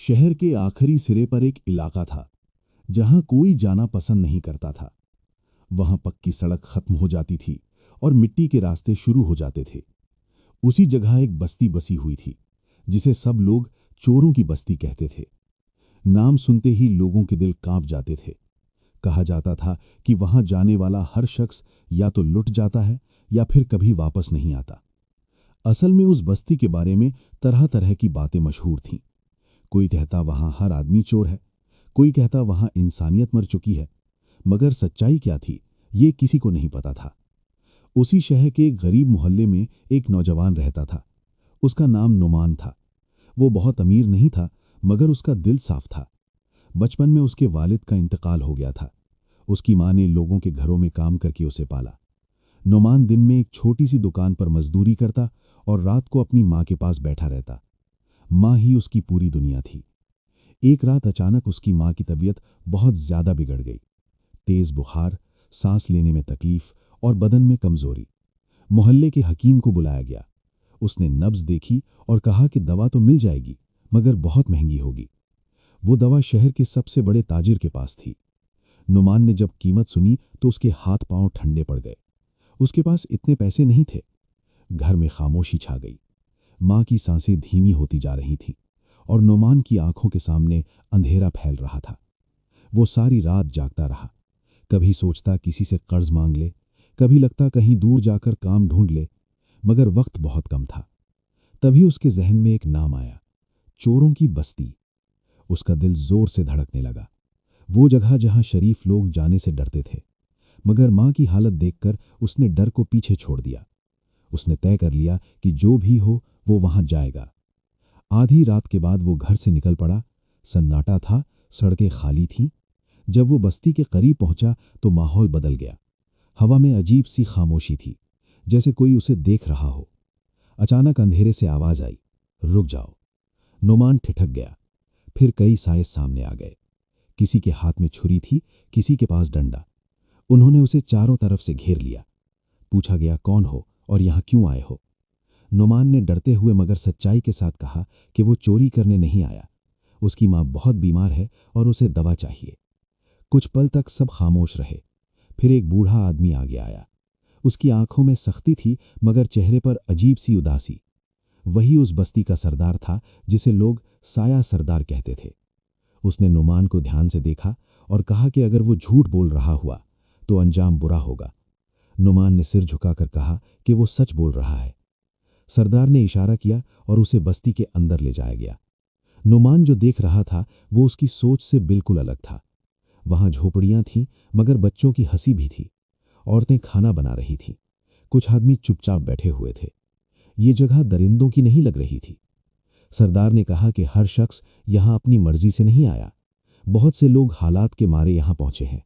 शहर के आखिरी सिरे पर एक इलाका था जहां कोई जाना पसंद नहीं करता था। वहां पक्की सड़क खत्म हो जाती थी और मिट्टी के रास्ते शुरू हो जाते थे। उसी जगह एक बस्ती बसी हुई थी जिसे सब लोग चोरों की बस्ती कहते थे। नाम सुनते ही लोगों के दिल कांप जाते थे। कहा जाता था कि वहां जाने वाला हर शख्स या तो लुट जाता है या फिर कभी वापस नहीं आता। असल में उस बस्ती के बारे में तरह तरह की बातें मशहूर थीं। कोई कहता वहां हर आदमी चोर है, कोई कहता वहां इंसानियत मर चुकी है, मगर सच्चाई क्या थी ये किसी को नहीं पता था। उसी शहर के एक गरीब मोहल्ले में एक नौजवान रहता था। उसका नाम नुमान था। वो बहुत अमीर नहीं था, मगर उसका दिल साफ था। बचपन में उसके वालिद का इंतकाल हो गया था। उसकी मां ने लोगों के घरों में काम करके उसे पाला। नुमान दिन में एक छोटी सी दुकान पर मजदूरी करता और रात को अपनी मां के पास बैठा रहता। मां ही उसकी पूरी दुनिया थी। एक रात अचानक उसकी मां की तबीयत बहुत ज्यादा बिगड़ गई। तेज बुखार, सांस लेने में तकलीफ और बदन में कमजोरी। मोहल्ले के हकीम को बुलाया गया। उसने नब्ज देखी और कहा कि दवा तो मिल जाएगी, मगर बहुत महंगी होगी। वो दवा शहर के सबसे बड़े ताजिर के पास थी। नुमान ने जब कीमत सुनी तो उसके हाथ पांव ठंडे पड़ गए। उसके पास इतने पैसे नहीं थे। घर में खामोशी छा गई। मां की सांसें धीमी होती जा रही थीं और नुमान की आंखों के सामने अंधेरा फैल रहा था। वो सारी रात जागता रहा। कभी सोचता किसी से कर्ज मांग ले, कभी लगता कहीं दूर जाकर काम ढूंढ ले, मगर वक्त बहुत कम था। तभी उसके जहन में एक नाम आया, चोरों की बस्ती। उसका दिल जोर से धड़कने लगा। वो जगह जहां शरीफ लोग जाने से डरते थे। मगर मां की हालत देखकर उसने डर को पीछे छोड़ दिया। उसने तय कर लिया कि जो भी हो वो वहां जाएगा। आधी रात के बाद वो घर से निकल पड़ा। सन्नाटा था, सड़कें खाली थीं। जब वो बस्ती के करीब पहुंचा तो माहौल बदल गया। हवा में अजीब सी खामोशी थी, जैसे कोई उसे देख रहा हो। अचानक अंधेरे से आवाज आई, रुक जाओ। नुमान ठिठक गया। फिर कई साए सामने आ गए। किसी के हाथ में छुरी थी, किसी के पास डंडा। उन्होंने उसे चारों तरफ से घेर लिया। पूछा गया, कौन हो और यहां क्यों आए हो? नुमान ने डरते हुए मगर सच्चाई के साथ कहा कि वो चोरी करने नहीं आया। उसकी मां बहुत बीमार है और उसे दवा चाहिए। कुछ पल तक सब खामोश रहे। फिर एक बूढ़ा आदमी आगे आया। उसकी आंखों में सख्ती थी, मगर चेहरे पर अजीब सी उदासी। वही उस बस्ती का सरदार था जिसे लोग साया सरदार कहते थे। उसने नुमान को ध्यान से देखा और कहा कि अगर वो झूठ बोल रहा हुआ तो अंजाम बुरा होगा। नुमान ने सिर झुकाकर कहा कि वो सच बोल रहा है। सरदार ने इशारा किया और उसे बस्ती के अंदर ले जाया गया। नुमान जो देख रहा था वो उसकी सोच से बिल्कुल अलग था। वहां झोपड़ियां थीं, मगर बच्चों की हंसी भी थी। औरतें खाना बना रही थीं। कुछ आदमी चुपचाप बैठे हुए थे। ये जगह दरिंदों की नहीं लग रही थी। सरदार ने कहा कि हर शख्स यहां अपनी मर्जी से नहीं आया। बहुत से लोग हालात के मारे यहां पहुंचे हैं।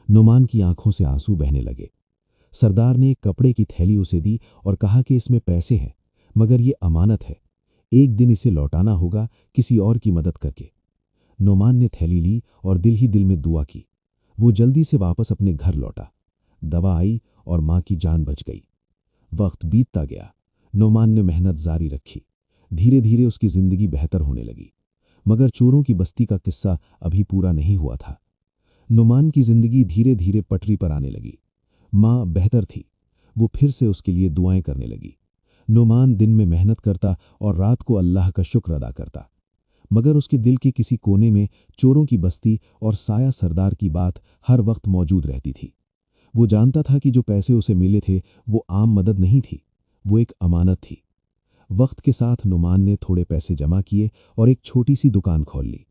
नुमान की आंखों से आंसू बहने लगे। सरदार ने एक कपड़े की थैली उसे दी और कहा कि इसमें पैसे हैं, मगर ये अमानत है। एक दिन इसे लौटाना होगा, किसी और की मदद करके। नुमान ने थैली ली और दिल ही दिल में दुआ की। वो जल्दी से वापस अपने घर लौटा। दवा आई और मां की जान बच गई। वक्त बीतता गया। नुमान ने मेहनत जारी रखी। धीरे धीरे उसकी जिंदगी बेहतर होने लगी। मगर चोरों की बस्ती का किस्सा अभी पूरा नहीं हुआ था। नुमान की जिंदगी धीरे धीरे पटरी पर आने लगी। मां बेहतर थी। वो फिर से उसके लिए दुआएं करने लगी। नुमान दिन में मेहनत करता और रात को अल्लाह का शुक्र अदा करता। मगर उसके दिल के किसी कोने में चोरों की बस्ती और साया सरदार की बात हर वक्त मौजूद रहती थी। वो जानता था कि जो पैसे उसे मिले थे वो आम मदद नहीं थी, वो एक अमानत थी। वक्त के साथ नुमान ने थोड़े पैसे जमा किए और एक छोटी सी दुकान खोल ली।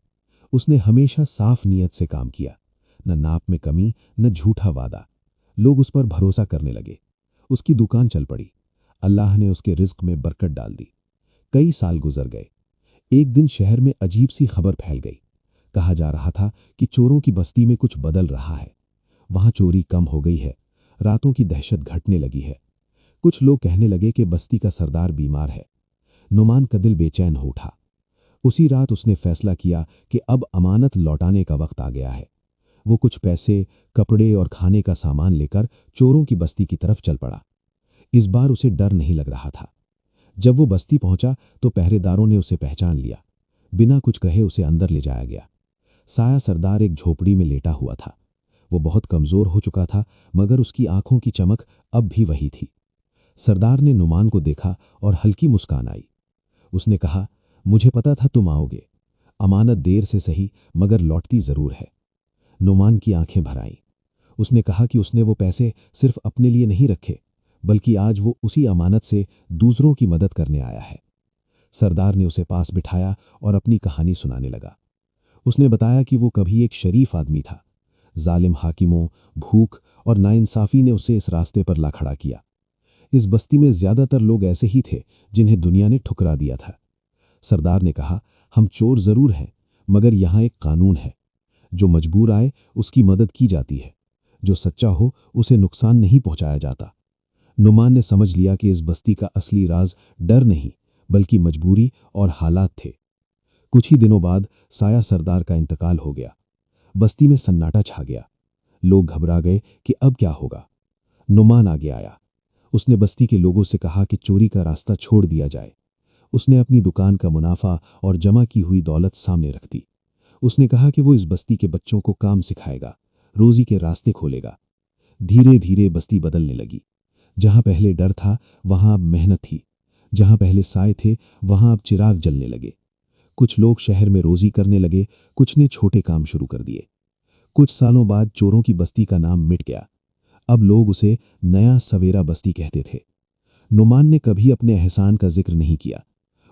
उसने हमेशा साफ नीयत से काम किया, न नाप में कमी, न झूठा वादा। लोग उस पर भरोसा करने लगे। उसकी दुकान चल पड़ी। अल्लाह ने उसके रिज्क में बरकत डाल दी। कई साल गुजर गए। एक दिन शहर में अजीब सी खबर फैल गई। कहा जा रहा था कि चोरों की बस्ती में कुछ बदल रहा है। वहां चोरी कम हो गई है। रातों की दहशत घटने लगी है। कुछ लोग कहने लगे कि बस्ती का सरदार बीमार है। नुमान का दिल बेचैन हो उठा। उसी रात उसने फैसला किया कि अब अमानत लौटाने का वक्त आ गया है। वो कुछ पैसे, कपड़े और खाने का सामान लेकर चोरों की बस्ती की तरफ चल पड़ा। इस बार उसे डर नहीं लग रहा था। जब वो बस्ती पहुंचा तो पहरेदारों ने उसे पहचान लिया। बिना कुछ कहे उसे अंदर ले जाया गया। साया सरदार एक झोपड़ी में लेटा हुआ था। वो बहुत कमजोर हो चुका था, मगर उसकी आंखों की चमक अब भी वही थी। सरदार ने नुमान को देखा और हल्की मुस्कान आई। उसने कहा, मुझे पता था तुम आओगे। अमानत देर से सही मगर लौटती जरूर है। नुमान की आंखें भर आईं। उसने कहा कि उसने वो पैसे सिर्फ अपने लिए नहीं रखे, बल्कि आज वो उसी अमानत से दूसरों की मदद करने आया है। सरदार ने उसे पास बिठाया और अपनी कहानी सुनाने लगा। उसने बताया कि वो कभी एक शरीफ आदमी था। जालिम हाकिमों, भूख और नाइंसाफी ने उसे इस रास्ते पर ला खड़ा किया। इस बस्ती में ज्यादातर लोग ऐसे ही थे जिन्हें दुनिया ने ठुकरा दिया था। सरदार ने कहा, हम चोर जरूर हैं, मगर यहाँ एक कानून है। जो मजबूर आए उसकी मदद की जाती है। जो सच्चा हो उसे नुकसान नहीं पहुंचाया जाता। नुमान ने समझ लिया कि इस बस्ती का असली राज डर नहीं, बल्कि मजबूरी और हालात थे। कुछ ही दिनों बाद साया सरदार का इंतकाल हो गया। बस्ती में सन्नाटा छा गया। लोग घबरा गए कि अब क्या होगा। नुमान आगे आया। उसने बस्ती के लोगों से कहा कि चोरी का रास्ता छोड़ दिया जाए। उसने अपनी दुकान का मुनाफा और जमा की हुई दौलत सामने रख दी। उसने कहा कि वो इस बस्ती के बच्चों को काम सिखाएगा, रोजी के रास्ते खोलेगा। धीरे धीरे बस्ती बदलने लगी। जहां पहले डर था वहां अब मेहनत थी। जहां पहले साए थे वहां अब चिराग जलने लगे। कुछ लोग शहर में रोजी करने लगे, कुछ ने छोटे काम शुरू कर दिए। कुछ सालों बाद चोरों की बस्ती का नाम मिट गया। अब लोग उसे नया सवेरा बस्ती कहते थे। नुमान ने कभी अपने एहसान का जिक्र नहीं किया।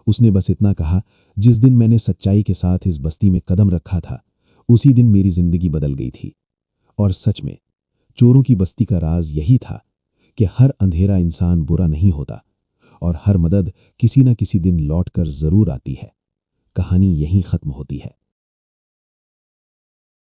उसने बस इतना कहा, जिस दिन मैंने सच्चाई के साथ इस बस्ती में कदम रखा था, उसी दिन मेरी जिंदगी बदल गई थी। और सच में चोरों की बस्ती का राज यही था कि हर अंधेरा इंसान बुरा नहीं होता और हर मदद किसी न किसी दिन लौट कर जरूर आती है। कहानी यहीं खत्म होती है।